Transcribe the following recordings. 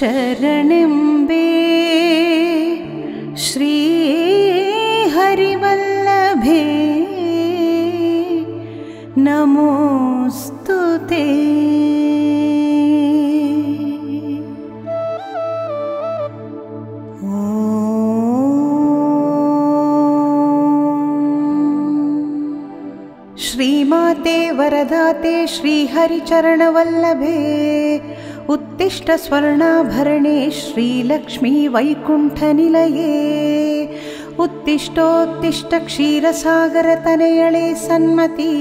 शरणेम्बे श्री हरिवल्लभे नमोस्तुते। श्रीमाते वरदाते श्रीहरिचरणवल्लभे उत्तिष्ठ स्वर्णाभरणे श्रीलक्ष्मी वैकुण्ठनिलये उत्तिष्ठोत्तिष्ठ क्षीरसागरतनयळे सन्मती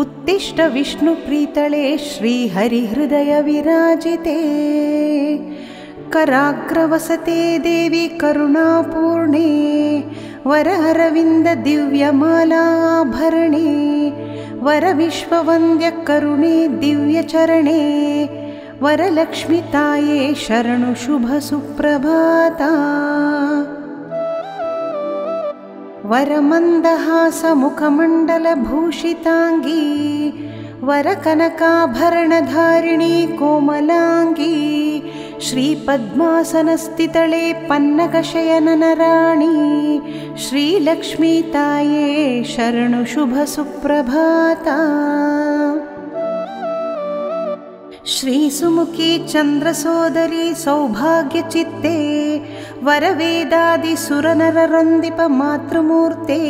उत्तिष्ठ विष्णुप्रीतळे श्रीहरिहृदय विराजिते कराग्रवसते देवी करुणापूर्णे वरहरविन्द दिव्यमालाभरणे वरविश्ववन्द्य करुणे दिव्यचरणे वरलक्ष्मीताये शरणु शुभ सुप्रभाता। वरमन्दहास मुखमण्डलभूषिताङ्गी वरकनकाभरणधारिणी कोमलाङ्गी श्रीपद्मासनस्थितळे पन्नगशयननराणी श्रीलक्ष्मीताये शरणु शुभ सुप्रभाता। श्रीसुमुखी चन्द्रसोदरी सौभाग्यचित्ते वरवेदादि सुरनररन्दिप मातृमूर्ते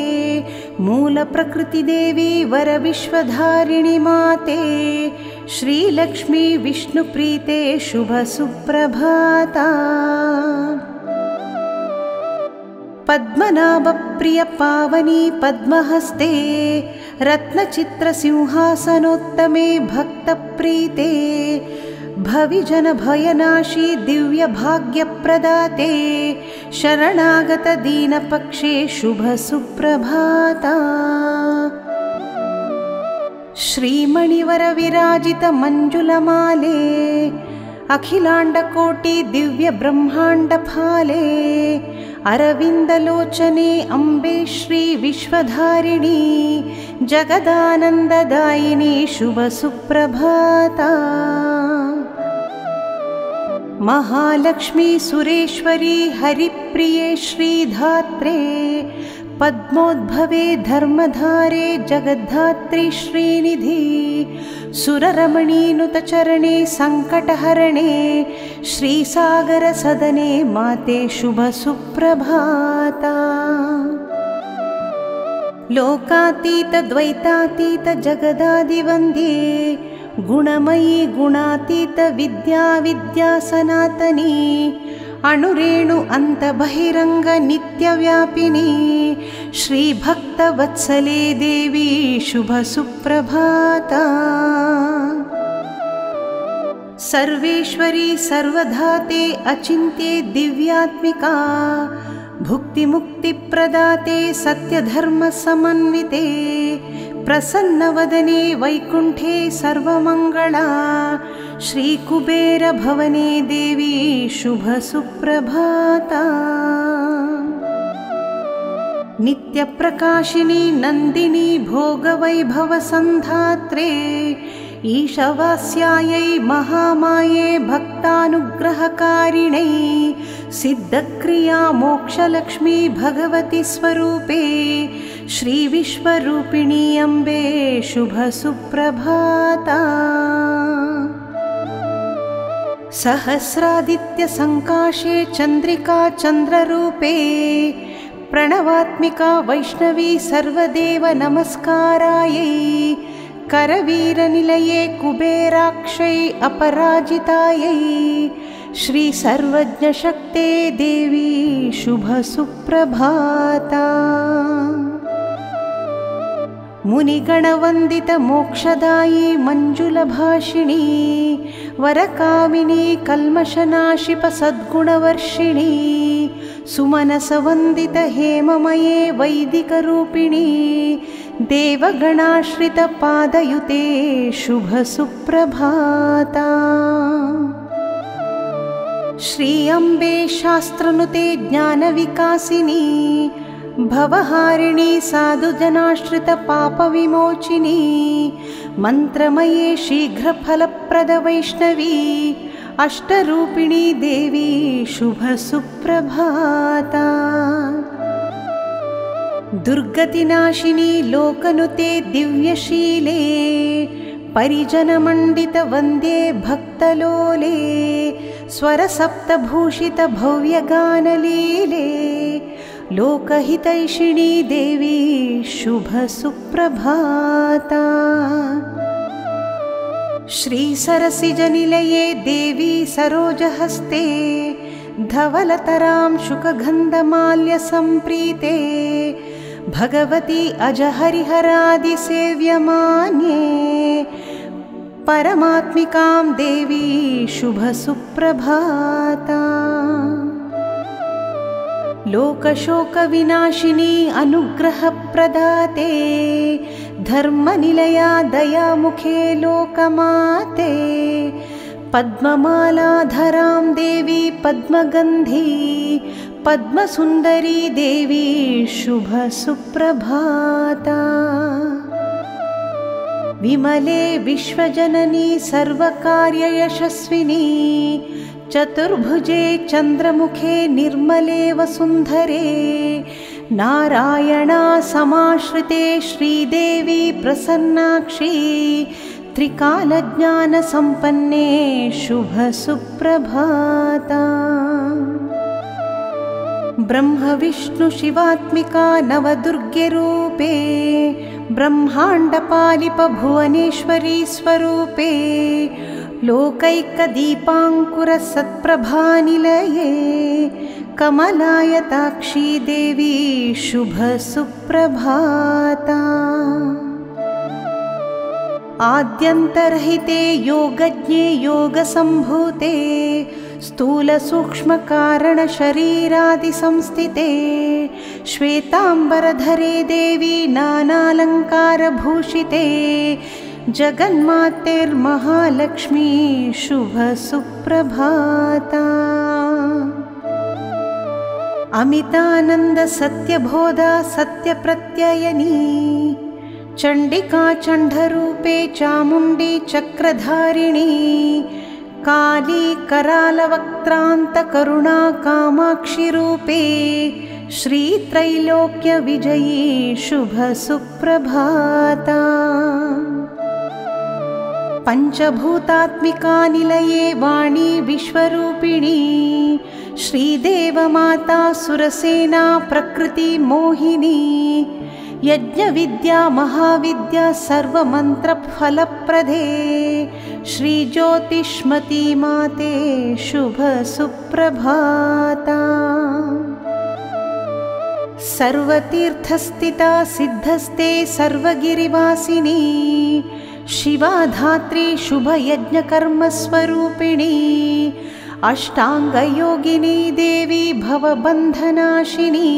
मूलप्रकृतिदेवी वरविश्वधारिणि माते श्रीलक्ष्मी विष्णुप्रीते शुभ सुप्रभाता। पद्मनाभप्रिय पावनी पद्महस्ते रत्नचित्रसिंहासनोत्तमे भक्तप्रीते भविजनभयनाशी दिव्यभाग्यप्रदाते शरणागत दीनपक्षे शुभ सुप्रभाता। श्रीमणिवरविराजित मञ्जुलमाले अखिलाण्डकोटि दिव्य ब्रह्माण्डफाले अरविन्दलोचने अम्बे श्री विश्वधारिणी जगदानन्ददायिनी शुभ सुप्रभाता। महालक्ष्मी सुरेश्वरी हरिप्रिये श्रीधात्रे पद्मोद्भवे धर्मधारे जगद्धात्री श्रीनिधि सुररमणीनुतचरणे सङ्कटहरणे श्रीसागरसदने माते शुभ सुप्रभाता। लोकातीत द्वैतातीत जगदादिवन्द्ये गुणमयी गुणातीत विद्या विद्या सनातनी अणुरेणु अन्त बहिरंग नित्यव्यापिनी श्रीभक्तवत्सले देवी शुभ सुप्रभाता। सर्वेश्वरी सर्वधाते अचिन्त्ये दिव्यात्मिका भुक्तिमुक्तिप्रदाते सत्यधर्मसमन्विते प्रसन्नवदने वैकुण्ठे सर्वमङ्गला श्रीकुबेरभवने देवी शुभ सुप्रभाता। नित्यप्रकाशिनी नन्दिनी भोगवैभवसन्धात्रे ईशवास्यायै महामाये भक्तानुग्रहकारिणै सिद्धक्रिया मोक्षलक्ष्मी भगवती स्वरूपे श्रीविश्वरूपिणी अम्बे शुभ सुप्रभाता। सहस्रादित्य संकाशे चंद्रिका चंद्ररूपे प्रणवात्मिका वैष्णवी सर्वदेव नमस्कारायै करवीरनिलये कुबेराक्षै अपराजितायै श्री सर्वज्ञशक्ते देवी शुभ सुप्रभाता। मुनिगणवन्दित मोक्षदायी मंजुलभाषिणी वरकामिनी कल्मषनाशिप सद्गुणवर्षिणी सुमनसवन्दित हेममये वैदिकरूपिणी देवगणाश्रित पादयुते शुभ सुप्रभाता। श्री अम्बे शास्त्रनुते ज्ञानविकासिनी भवहारिणी साधुजनाश्रित पापविमोचिनी मंत्रमये शीघ्रफलप्रद वैष्णवी अष्टरूपिणी देवी शुभसुप्रभाता। दुर्गतिनाशिनी लोकनुते दिव्यशीले परिजनमण्डित वन्दे भक्तलोले स्वरसप्तभूषित भव्यगानलीले लोकहितैषिणी देवी शुभसुप्रभाता। श्रीसरसिजनिलये देवी सरोजहस्ते धवलतरां शुकगन्धमाल्यसम्प्रीते भगवती अजहरिहरादिसेव्यमान्ये परमात्मिकां देवी शुभसुप्रभाता। लोकशोकविनाशिनी अनुग्रहप्रदाते धर्मनिलया दयामुखे लोकमाते पद्ममालाधरां देवी पद्मगन्धी पद्मसुन्दरी देवी शुभसुप्रभाता। विमले विश्वजननी सर्वकार्ययशस्विनी चतुर्भुजे चन्द्रमुखे निर्मले वसुन्धरे नारायणा समाश्रिते श्रीदेवी प्रसन्नाक्षी त्रिकालज्ञानसम्पन्ने शुभसुप्रभाता। ब्रह्मविष्णुशिवात्मिका नवदुर्गेरूपे ब्रह्माण्डपालिपभुवनेश्वरी स्वरूपे लोकैकदीपाङ्कुरसत्प्रभानिलये कमलायताक्षी देवी शुभसुप्रभाता। आद्यन्तरहिते योगज्ञे योगसम्भूते स्थूलसूक्ष्मकारणशरीरादिसंस्थिते श्वेताम्बरधरे देवी नानालङ्कारभूषिते जगन्मातेर्महालक्ष्मी शुभसुप्रभाता। अमितानन्द सत्यबोधा सत्यप्रत्ययनी चण्डिका चण्डरूपे चामुण्डी चक्रधारिणी काली करालवक्त्रान्त करुणा कामाक्षी रूपे श्रीत्रैलोक्यविजयी शुभसुप्रभाता। पंचभूतात्मिका निलये वाणी विश्वरूपिणी श्रीदेवमाता सुरसेना प्रकृति मोहिनी यज्ञविद्या महाविद्या सर्वमन्त्रफलप्रदे श्रीज्योतिष्मती माते शुभसुप्रभाता। सर्वतीर्थस्थिता सिद्धस्ते सर्वगिरिवासिनी शिवाधात्री शुभयज्ञकर्मस्वरूपिणी अष्टांगयोगिनी देवी भवबन्धनाशिनी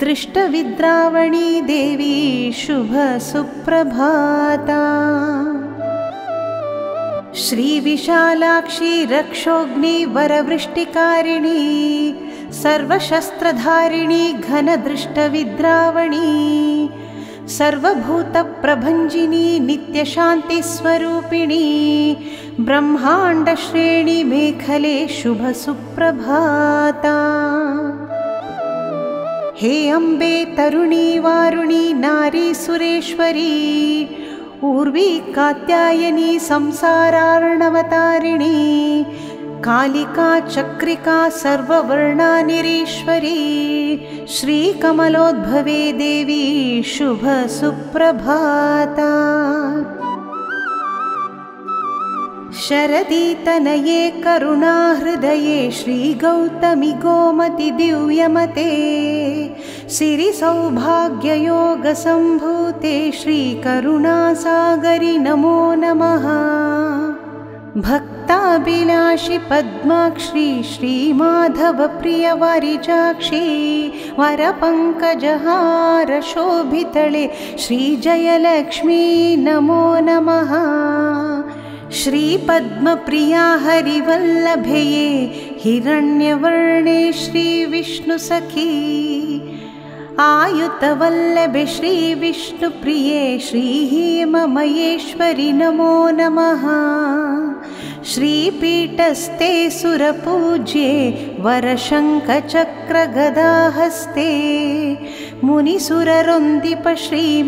दृष्टविद्रावणी देवी शुभसुप्रभाता। श्रीविशालाक्षी रक्षोग्नि वरवृष्टिकारिणी सर्वशस्त्रधारिणी घनदृष्टविद्रावणी सर्वभूतप्रभञ्जिनी नित्यशान्तिस्वरूपिणी ब्रह्माण्डश्रेणी मेखले शुभसुप्रभाता। हे अम्बे तरुणी वारुणी नारी सुरेश्वरी ऊर्वी कात्यायनी संसारार्णवतारिणी कालिका चक्रिका सर्ववर्णानिरीश्वरी श्रीकमलोद्भवे देवी शुभसुप्रभाता। शरदीतनये करुणाहृदये श्रीगौतमि गोमति दिव्यमते सिरिसौभाग्ययोगसम्भूते श्रीकरुणासागरि नमो नमः। भक्ताभिलाषि पद्माक्षी श्रीमाधवप्रियवारिजाक्षी वरपङ्कजहार शोभितळे श्रीजयलक्ष्मी नमो नमः। श्रीपद्मप्रिया हरिवल्लभये हिरण्यवर्णे श्रीविष्णुसखी आयुतवल्लभे श्रीविष्णुप्रिये श्रीहेममहेश्वरि नमो नमः। श्रीपीठस्थे सुरपूज्ये वरशङ्खचक्रगदाहस्ते मुनिसुररೊಂದಿಪ श्री